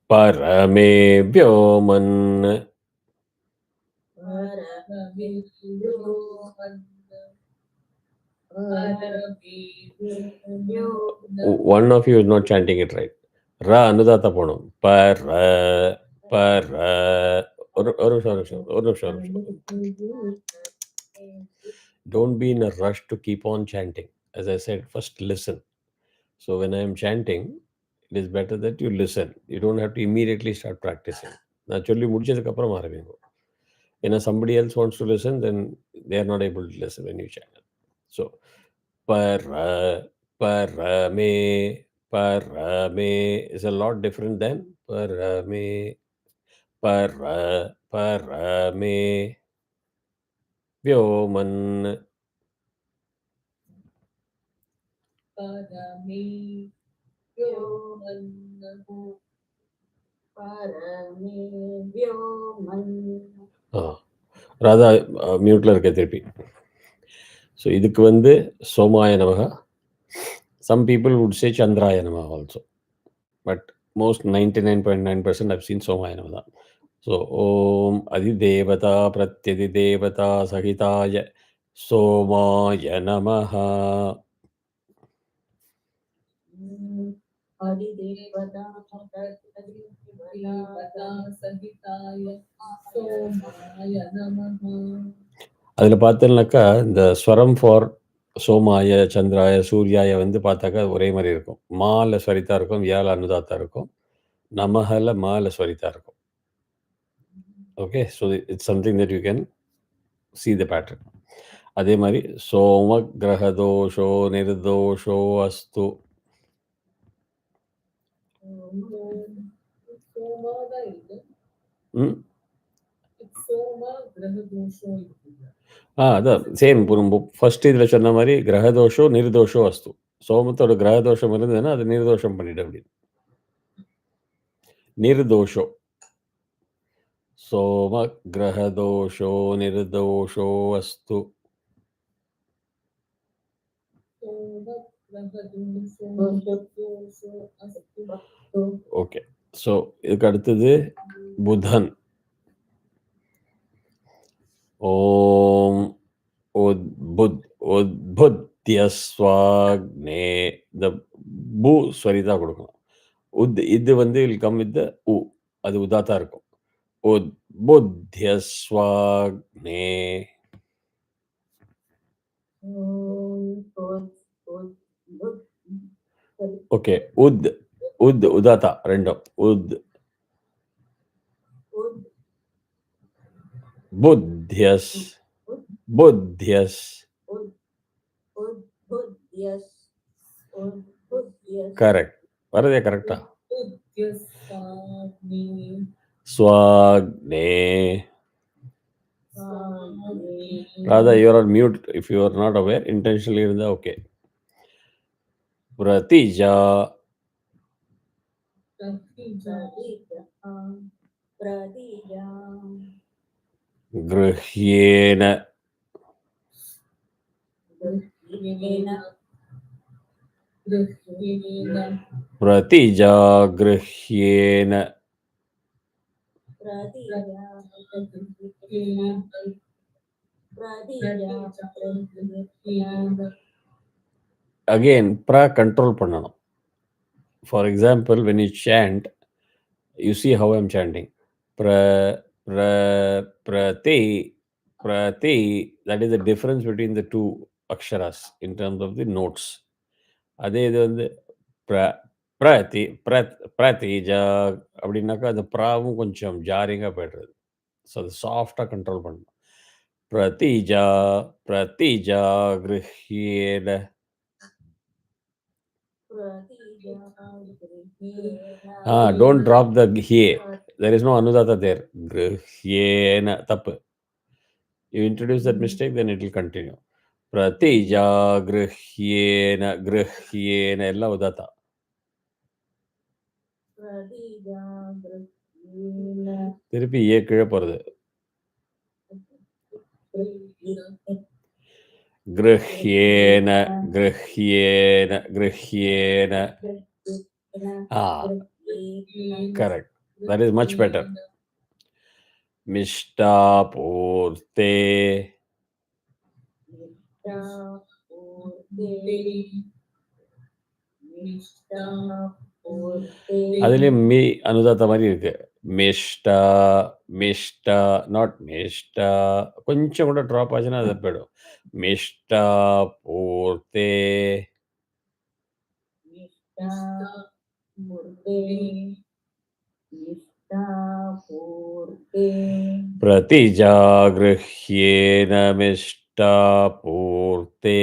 Parame vyoman. One of you is not chanting it right. Ra anudata ponum. Para. Oru nimisam. Don't be in a rush to keep on chanting. As I said, first listen. So when I am chanting, it is better that you listen. You don't have to immediately start practicing. Naturally, முடிச்சதுக்கு அப்புறம் ஆரம்பிங்க. Somebody else wants to listen, then they are not able to listen when you chant. So, parame is a lot different than parame. Parame vyoman. Parami Vyoman. Parami Vyoman. Radha மியூட்டில் இருக்க திருப்பி. So இதுக்கு வந்து சோமாய நமக. Some people would say Chandraya Namaha also. But most 99.9% I've seen Somaya Namaha. So, Om Adidevata Pratyadidevata Sahitaya Somaya Namaha. Adidevata Sahitaya Somaya Namaha. அதில் பார்த்தீங்கன்னாக்கா இந்த ஸ்வரம் for சோமாய சந்திராய சூர்யாய வந்து பார்த்தாக்கா ஒரே மாதிரி இருக்கும். மால ஸ்வரித்தா இருக்கும், வியால அனுதாத்தா இருக்கும், நமஹல மால ஸ்வரித்தா இருக்கும். Okay, so it's something that you can see the pattern. அதே மாதிரி சோம கிரகதோஷோ நிர்தோஷோ அஸ்து. அதான் சேம். ஃபர்ஸ்ட் இதில் சொன்ன மாதிரி கிரகதோஷோ நிர்தோஷோ அஸ்து. சோமத்தோட கிரகதோஷம் இருந்ததுன்னா அது நிர்தோஷம் பண்ணிட்டு அப்படின்னு. நிர்தோஷோ சோம கிரகதோஷோ நிர்தோஷோ அஸ்து. ஓகே, ஸோ இதுக்கு அடுத்தது புதன். ஓம் உத்புத்யஸ்வாக்னே. இந்த பூ ஸ்வரிதா கொடுக்கணும். இது வந்து வில் கம் வித் உ, அது உதாத்தா இருக்கும். உத்புத்யஸ்வாக்னே. ஓகே, உதாத்தா ரெண்டும். புத்யஸ் கரெக்ட். வரதே கரெக்டா? ஸ்வாக்னே. Rather, you are on mute if you are not aware. Intentionally, okay. Pratija. Grihyena. Pratija grihyena. Again, pra control பண்ணணும். For example, when you chant, you see how I'm chanting. Prati. That is the difference between the two aksharas in terms of the notes. அதே இது வந்து பிரதிஜா அப்படின்னாக்கா அந்த ப்ராவும் கொஞ்சம் ஜாரிங்காக போய்டுறது. So அது சாஃப்டாக control பண்ணணும். பிரதிஜா கிருஹ்யேன. Don't drop the he. There is no anudata there. Grihyena. Tappu. You introduce that mistake, then it will continue. Pratija grihyena. Grihyena. Ella udata. திருப்பி ஏ கீழே போறது. கிருஹ்யேன. கிருஹ்யேன. கிருஹ்யேன. Correct. That is much better. Mishtapurte. அதுலயும் me அனுதாத்த மாதிரி இருக்கு. மிஷ்டா மிஷ்டா not மிஷ்டா. கொஞ்சம் கூட drop ஆச்சுன்னா அது போயிடும். மிஷ்டா பூர்த்தே. பிரதிஜா கிருஹ்யேன மிஷ்டா பூர்த்தே.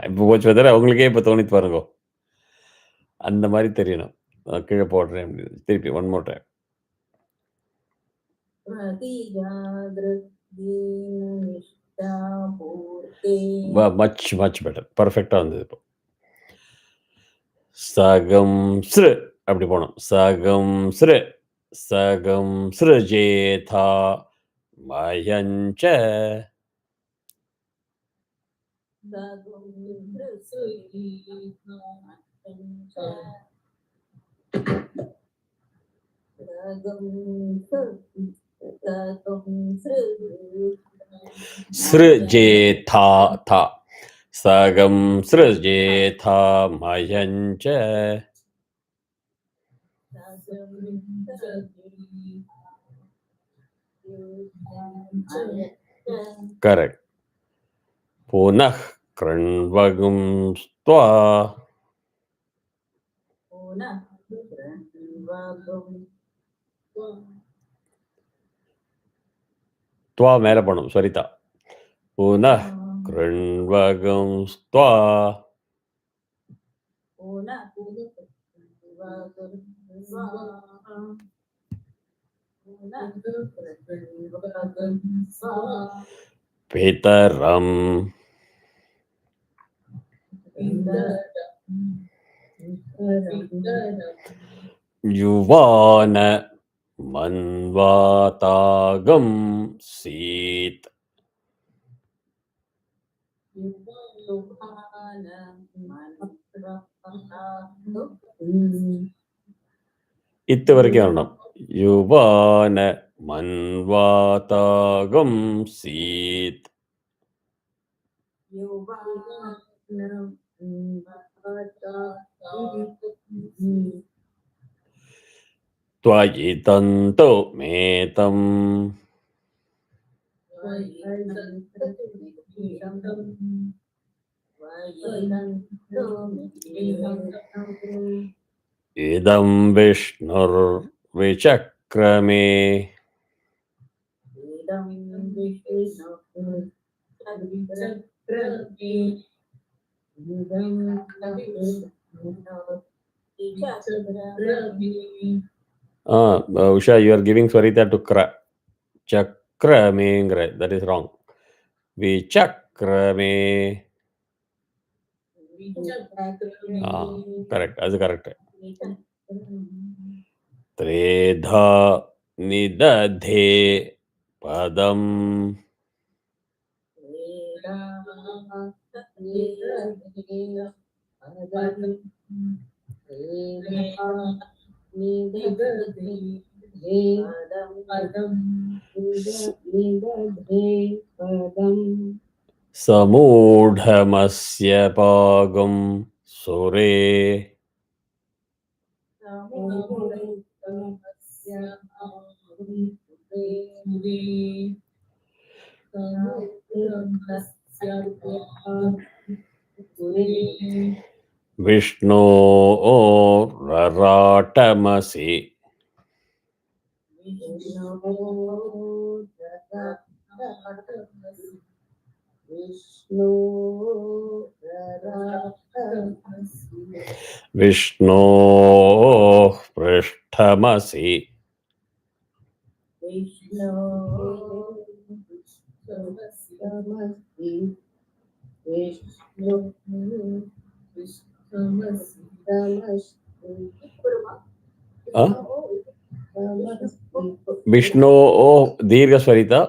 இப்போ போச்சு தவிர அவங்களுக்கே இப்போ தோணித்து பாருங்க. அந்த மாதிரி தெரியணும். கீழே போடுறேன் திருப்பி one more time. Much better. பர்ஃபெக்டாக வந்தது. இப்போ சகம் ஸ்ரு அப்படி போனோம். சகம் ஸ்ரு சகம் ஸ்ருஜேதா மயஞ்ச. ஸ்ருஜேதா தா. சகம் ஸ்ருஜேதா மயஞ்ச. Correct. Punah kranvagum stva. Twa மேல போனோம். சரிதா. Punah kranvagum stva. Pitaram. Yuvana manvatagam seet. இத்து வரைக்கும் வரணும். யுவான மன்வாதாகம் சீத். त्वयितन्तो मेतम्. इदं विष्णुर्विचक्रमे. Usha, you are giving Swarita to kra. Chakrame. That is wrong. Vichakrame. Correct. That's correct. Tredha nidadhe padam. Samudhamasya pagam sure. Vishnu ratamasi. Vishnu prishtamasi. Vishnu Dirgha Swarita.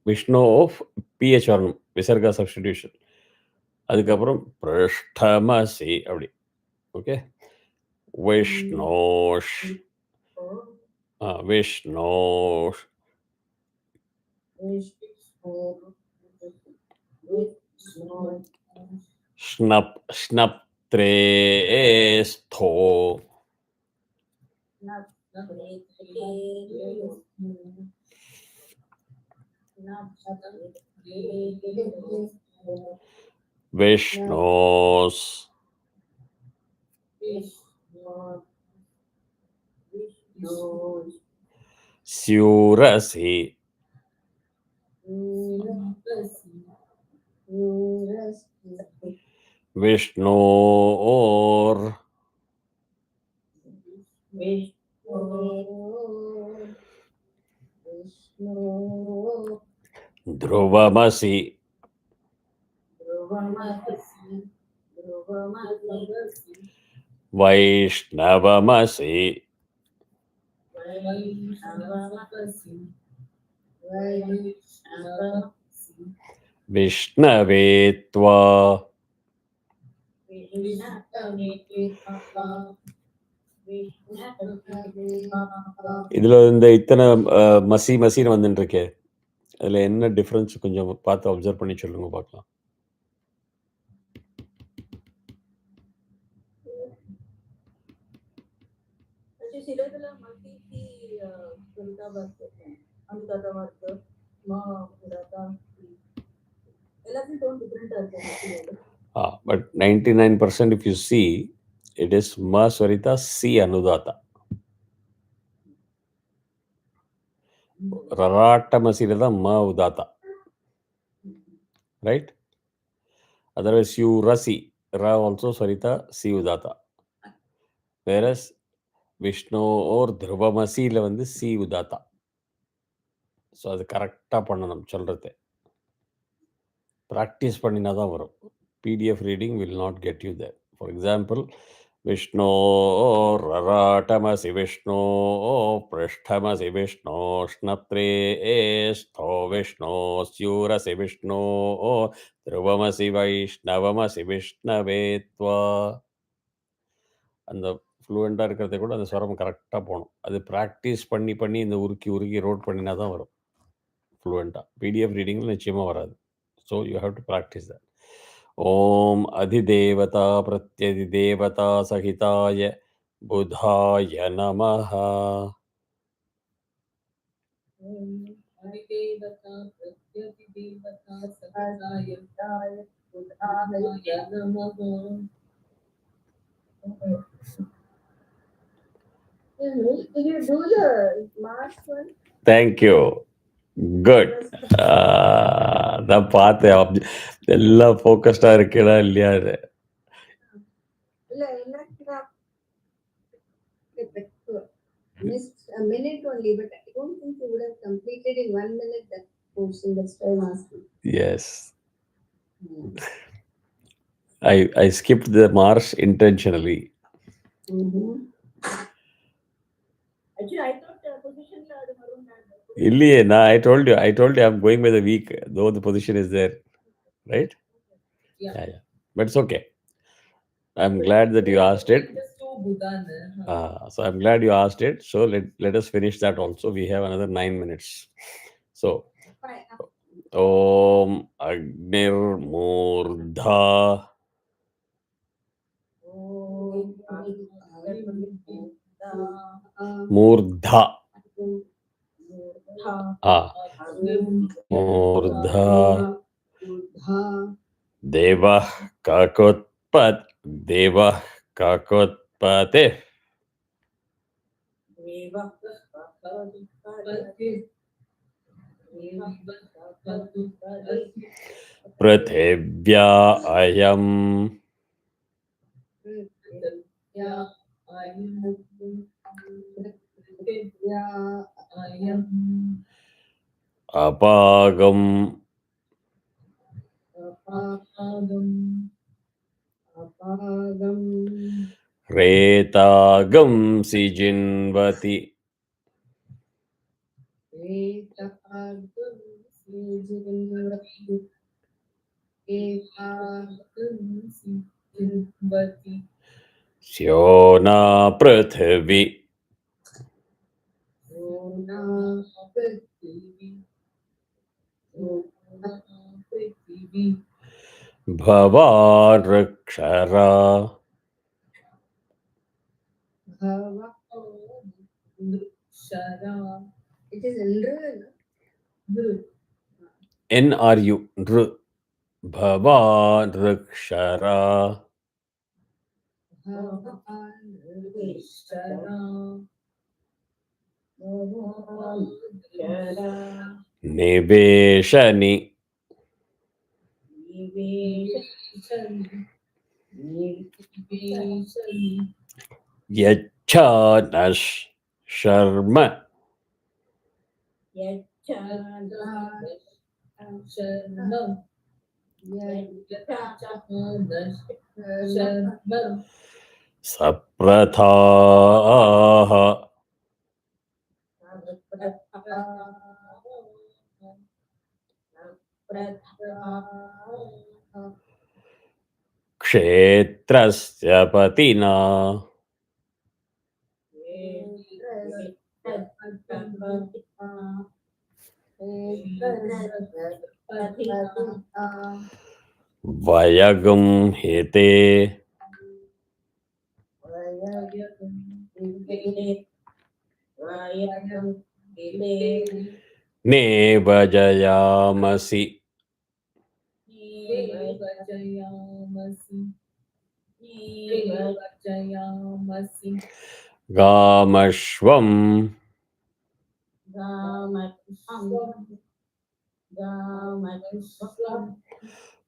Vishnu PH varnam. Visarga substitution. அதுக்கப்புறம் பிரஷ்டமசி அப்படி. Okay. விஷ்ணோஷ் விஷ்ணோஷ் ஸ்னப் ஸ்னப்த்ரேஸ்தோ Vishnos Surasi Vishnor Dhruvamasi Vaishnavamasi Vishnavetva. இதுல இந்த இத்தனை மசி மசின்னு வந்துட்டு இருக்கே, அதுல என்ன டிஃபரன்ஸ் கொஞ்சம் பார்த்து அப்சர்வ் பண்ணி சொல்லுங்க பார்க்கலாம். But 99% if you see, it is Ma Swarita C Anudata. Raratamasi da Ma Udata. Right? Otherwise, you Rasi, Ra also Swarita C Udata. Whereas Vishnu or Dhruvamasi வந்து C Udata. ஸோ அது கரெக்டாக பண்ணணும் சொல்கிறது. Practice பண்ணினா தான் வரும். PDF reading will not get you there. For example, விஷ்ணோ ரராட்டமசி விஷ்ணோ பிருஷ்டமசி விஷ்ணோ ஸ்னப்ரேஸ்தோ விஷ்ணோ ஸ்யூரசி விஷ்ணோ த்ருவமசி வைஷ்ணவமசி விஷ்ணவேத்வா. அந்த ஃப்ளூவெண்ட்டாக இருக்கிறத கூட அந்த ஸ்வரம் கரெக்டாக போகணும். அது ப்ராக்டிஸ் பண்ணி பண்ணி இந்த உருக்கி உருக்கி ரோட் பண்ணினா தான் வரும் ஃப்ளூவெண்ட்டாக. PDF ரீடிங்கில் நிச்சயமாக வராது. So you have to practise that. ஓம் அதிதேவதா பிரத்யதிதேவதா சகிதாய புதாய நமஹ. Did you do the last one? Thank you. Good. அதான் பார்த்தேன். எல்லாம் ஃபோக்கஸ்டா இருக்கா இல்லையா? இல்ல missed a minute only, but I don't think you would have completed in 1 minute that portion. That's why I'm asking. Yes. I skipped the march intentionally. Actually, I thought position இல்லையே, I told you I'm going by the week, though the position is there, right? Yeah. But it's okay. I'm glad that you asked it. So I'm glad you asked it. So let us finish that also. We have another 9 minutes. So Om Agnir Murdha Murdha Murdha Devah Kakotpate Prathevya Ayam Apagam Retagam Sijinvati Syona Prithvi Bhavarakshara It is Nru. NRU Nru Bhavarakshara Niveshani Yachanash Sharma Saprathaha Kshetrasya Patina Vayagam Hete Nevajayamasi Gamashvam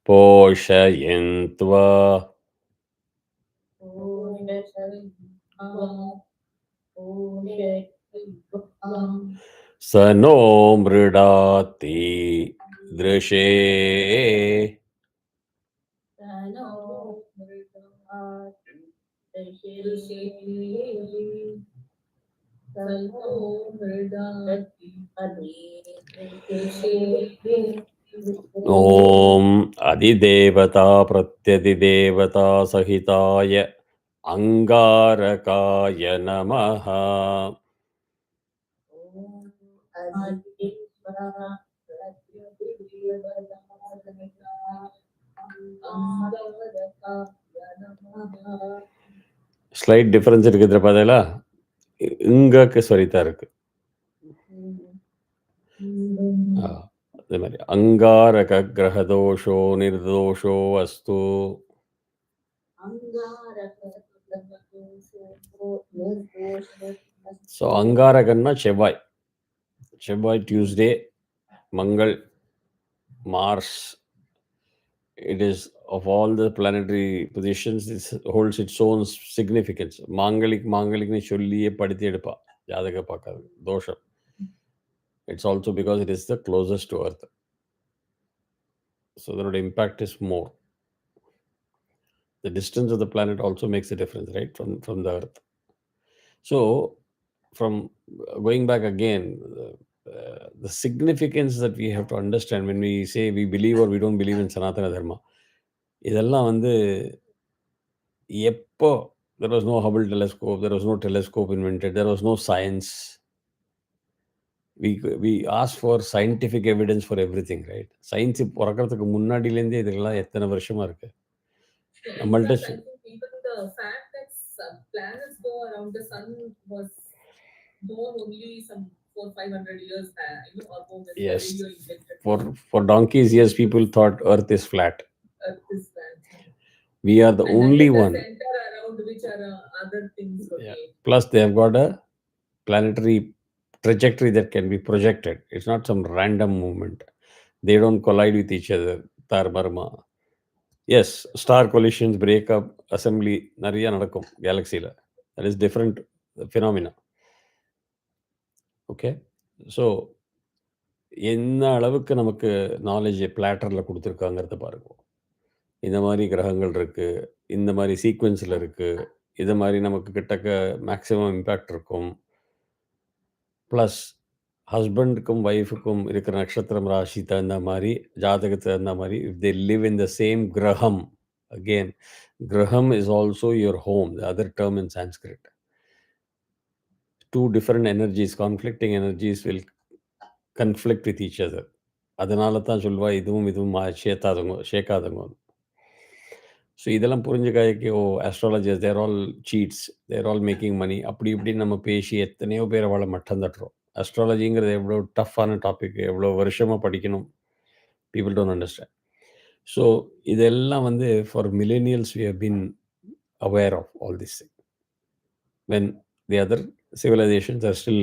Poshayentva Sano Mridati Drishe Om Adidevata Pratyadidevata Sahitaya Angarakaya Namaha Slight difference இருக்குதுல பாத்தீங்களா? இங்கக்கு ஸ்வரிதா இருக்கு. அதே மாதிரி அங்காரக கிரகதோஷோ நிர்தோஷோ அஸ்து. So அங்காரகன்னா செவ்வாய், செவ்வாய் Tuesday, Mangal Mars, it is of all the planetary positions, this holds its own significance. Mangalik சொல்லியே படுத்தி எடுப்பா ஜாதக பார்க்காது தோஷம். It's also because it is the closest to Earth. So the impact is more. The distance of the planet also makes a difference, right, from the Earth. So from going back again, the significance that we have to understand when we say we believe or we don't believe in Sanatana Dharma, இதெல்லாம் வந்து எப்போ there was no Hubble telescope, there was no telescope invented, there was no science. We asked for scientific evidence for everything, right? Science பிறக்கிறதுக்கு முன்னாடியிலேருந்தே இதெல்லாம் எத்தனை வருஷமா இருக்கு நம்மள்ட்ட. I think even the fact that planets go around the sun was known only some 400-500 years back, or more than Yes. the radio invented. For donkeys years people thought Earth is flat. Earth is flat. We are the And only that is one. the center around which are other things rotate. Plus they have got a planetary trajectory that can be projected. It's not some random movement. They don't collide with each other. Tarbarma. Yes, star collisions, breakup, assembly, nariya nadakum galaxy la. That is different phenomena. Okay, so என்ன அளவுக்கு நமக்கு knowledge பிளாட்டரில் கொடுத்துருக்காங்கிறத பாருங்க. இந்த மாதிரி கிரகங்கள் இருக்குது, இந்த மாதிரி சீக்வென்ஸில் இருக்குது, இது மாதிரி நமக்கு கிட்டக்க மேக்ஸிமம் இம்பேக்ட் இருக்கும். ப்ளஸ் ஹஸ்பண்டுக்கும் ஒய்ஃபுக்கும் இருக்கிற நட்சத்திரம் ராசி தகுந்த மாதிரி ஜாதகத்துக்கு தகுந்த மாதிரி if they live in the same கிரகம். அகெயின் கிரகம் is also your home, the other term in Sanskrit. Two different energies, conflicting energies will conflict with each other. அதனால தான் சொல்வா இதுவும் ஷேக்காதுங்க. ஸோ இதெல்லாம் புரிஞ்சுக்காய்க்கு ஆஸ்ட்ராலஜர்ஸ் தேர் ஆல் சீட்ஸ், தேர் ஆல் மேக்கிங் மணி அப்படி இப்படின்னு நம்ம பேசி எத்தனையோ பேர் அவளை மட்டம் தட்டுறோம். அஸ்ட்ராலஜிங்கிறது எவ்வளோ டஃப்பான டாபிக், எவ்வளோ வருஷமாக படிக்கணும். People don't understand. ஸோ இதெல்லாம் வந்து for millennials we have been aware of all this thing. When the other civilizations are still,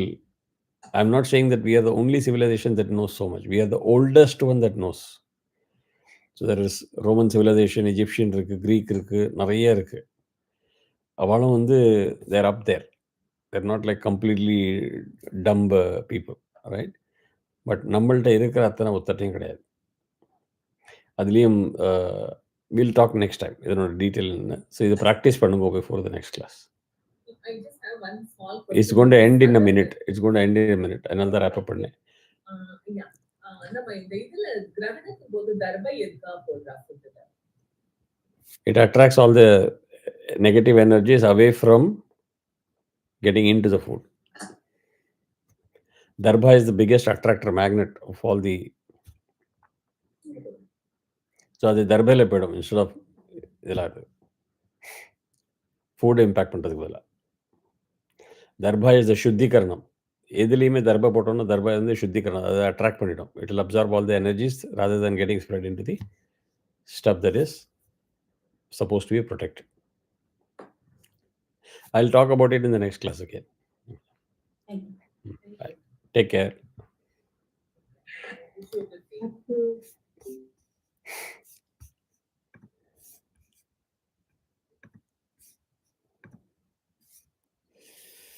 I'm not saying that we are the only civilization that knows so much. We are the oldest one that knows. So there is Roman civilization, Egyptian இருக்கு, Greek இருக்கு, நிறைய இருக்கு. அவளும் வந்து they're up there. They're not like completely dumb people, right? But நம்மள்ட்ட இருக்கிற அத்தனை ஒத்தட்டையும் கிடையாது. அதுலேயும் we'll talk next time. இதனோட டீட்டெயில் என்ன. ஸோ இதை ப்ராக்டிஸ் பண்ணுங்க before the next class. I just have one small question. It's going to end in a minute. அதனால தான் wrap up பண்ணேன். Yeah. நம்ம இந்த இதுல கிரகணத்துக்கு போது தர்பை எதுக்கா போடுறாங்க? It attracts all the negative energies away from getting into the food. Darbha is the biggest attractor magnet of all the. So அது தர்பையில் போயிடும் instead of இதெல்லாம் ஃபுட் இம்பேக்ட் பண்ணுறதுக்கு பதிலாக. தர்பா இஸ் த சுத்திகரணம். எதுலேயுமே தர்பா போட்டோம்னா தர்பா வந்து சுத்திகரணம், அதை அட்ராக்ட் பண்ணிடும். It will absorb all the energies rather than getting spread in to the stuff that is supposed to be protected. I'll talk about it in the next class again. Bye. Take care. Thank you.